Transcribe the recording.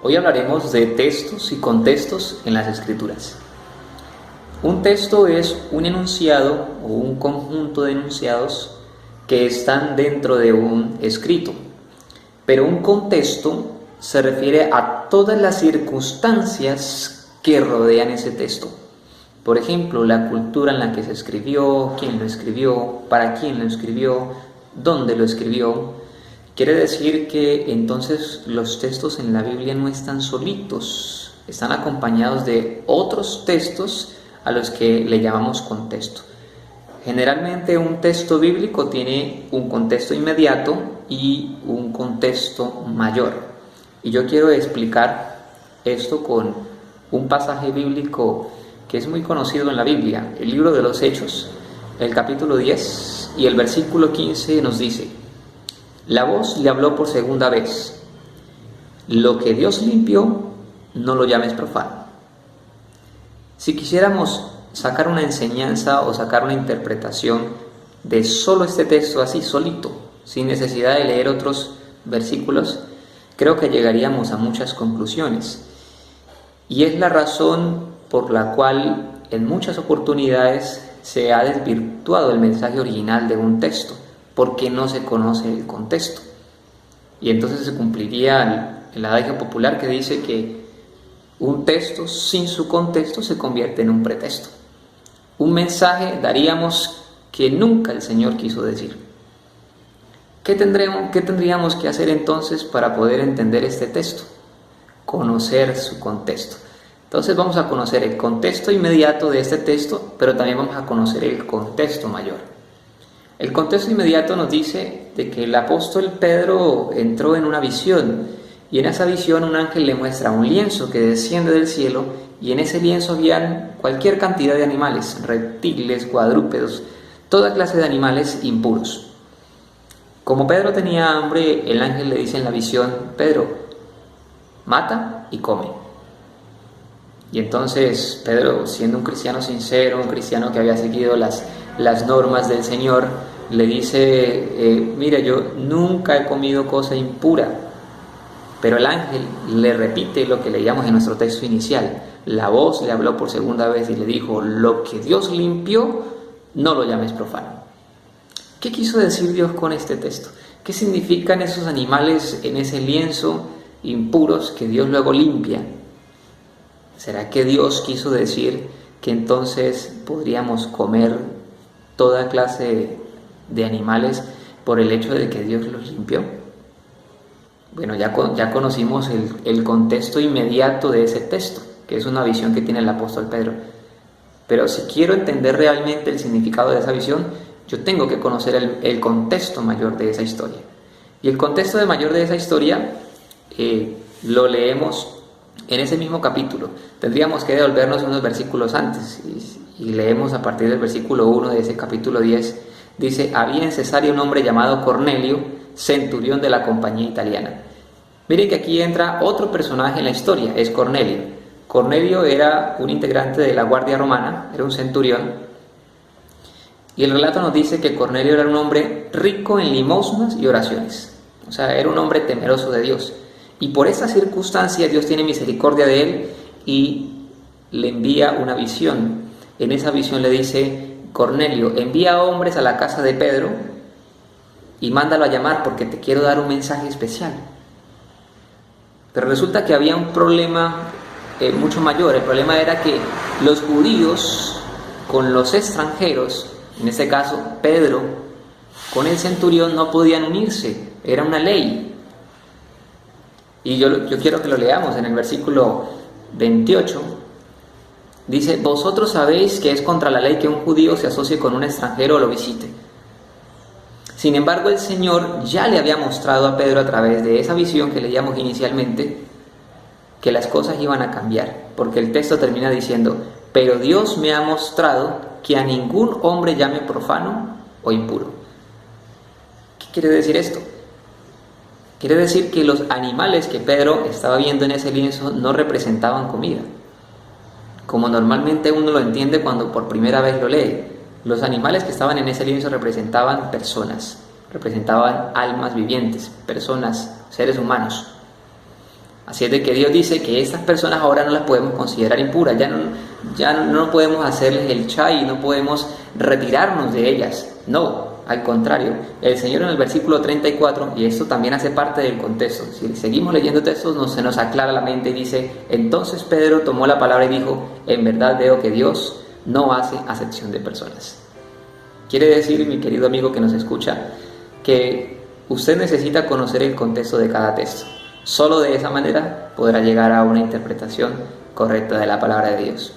Hoy hablaremos de textos y contextos en las Escrituras. Un texto es un enunciado o un conjunto de enunciados que están dentro de un escrito, pero un contexto se refiere a todas las circunstancias que rodean ese texto. Por ejemplo, la cultura en la que se escribió, quién lo escribió, para quién lo escribió, dónde lo escribió. Quiere decir que entonces los textos en la Biblia no están solitos, están acompañados de otros textos a los que le llamamos contexto. Generalmente un texto bíblico tiene un contexto inmediato y un contexto mayor. Y yo quiero explicar esto con un pasaje bíblico que es muy conocido en la Biblia, el libro de los Hechos, el capítulo 10 y el versículo 15 nos dice: la voz le habló por segunda vez: lo que Dios limpió, no lo llames profano. Si quisiéramos sacar una enseñanza o sacar una interpretación de solo este texto así, solito, sin necesidad de leer otros versículos, creo que llegaríamos a muchas conclusiones. Y es la razón por la cual en muchas oportunidades se ha desvirtuado el mensaje original de un texto, porque no se conoce el contexto. Y entonces se cumpliría el adagio popular que dice que un texto sin su contexto se convierte en un pretexto. Un mensaje daríamos que nunca el Señor quiso decir. ¿Qué tendríamos que hacer entonces para poder entender este texto? Conocer su contexto. Entonces vamos a conocer el contexto inmediato de este texto, pero también vamos a conocer el contexto mayor. El contexto inmediato nos dice de que el apóstol Pedro entró en una visión, y en esa visión un ángel le muestra un lienzo que desciende del cielo, y en ese lienzo habían cualquier cantidad de animales, reptiles, cuadrúpedos, toda clase de animales impuros. Como Pedro tenía hambre, el ángel le dice en la visión: Pedro, mata y come. Y entonces Pedro, siendo un cristiano sincero, un cristiano que había seguido las normas del Señor, le dice: mira, yo nunca he comido cosa impura. Pero el ángel le repite lo que leíamos en nuestro texto inicial. La voz le habló por segunda vez y le dijo: lo que Dios limpió, no lo llames profano. ¿Qué quiso decir Dios con este texto? ¿Qué significan esos animales en ese lienzo impuros que Dios luego limpia? ¿Será que Dios quiso decir que entonces podríamos comer toda clase de animales por el hecho de que Dios los limpió? Bueno, ya conocimos el contexto inmediato de ese texto, que es una visión que tiene el apóstol Pedro. Pero si quiero entender realmente el significado de esa visión, yo tengo que conocer el contexto mayor de esa historia. Y el contexto mayor de esa historia lo leemos en ese mismo capítulo. Tendríamos que devolvernos unos versículos antes y leemos a partir del versículo 1 de ese capítulo 10. Dice: había en Cesarea un hombre llamado Cornelio, centurión de la compañía italiana. Miren que aquí entra otro personaje en la historia, es Cornelio. Cornelio era un integrante de la guardia romana, era un centurión. Y el relato nos dice que Cornelio era un hombre rico en limosnas y oraciones. O sea, era un hombre temeroso de Dios. Y por esa circunstancia Dios tiene misericordia de él y le envía una visión. En esa visión le dice: Cornelio, envía hombres a la casa de Pedro y mándalo a llamar porque te quiero dar un mensaje especial. Pero resulta que había un problema mucho mayor. El problema era que los judíos con los extranjeros, en este caso Pedro con el centurión, no podían unirse. Era una ley. Y yo quiero que lo leamos en el versículo 28. Dice: vosotros sabéis que es contra la ley que un judío se asocie con un extranjero o lo visite. Sin embargo, el Señor ya le había mostrado a Pedro a través de esa visión que leíamos inicialmente que las cosas iban a cambiar, porque el texto termina diciendo: pero Dios me ha mostrado que a ningún hombre llame profano o impuro. ¿Qué quiere decir esto? Quiere decir que los animales que Pedro estaba viendo en ese lienzo no representaban comida, como normalmente uno lo entiende cuando por primera vez lo lee. Los animales que estaban en ese lienzo representaban personas, representaban almas vivientes, personas, seres humanos. Así es de que Dios dice que estas personas ahora no las podemos considerar impuras, ya no podemos hacerles el chay, no podemos retirarnos de ellas. No, al contrario, el Señor en el versículo 34, y esto también hace parte del contexto, si seguimos leyendo textos se nos aclara la mente y dice: entonces Pedro tomó la palabra y dijo: en verdad veo que Dios no hace acepción de personas. Quiere decir, mi querido amigo que nos escucha, que usted necesita conocer el contexto de cada texto. Solo de esa manera podrá llegar a una interpretación correcta de la palabra de Dios.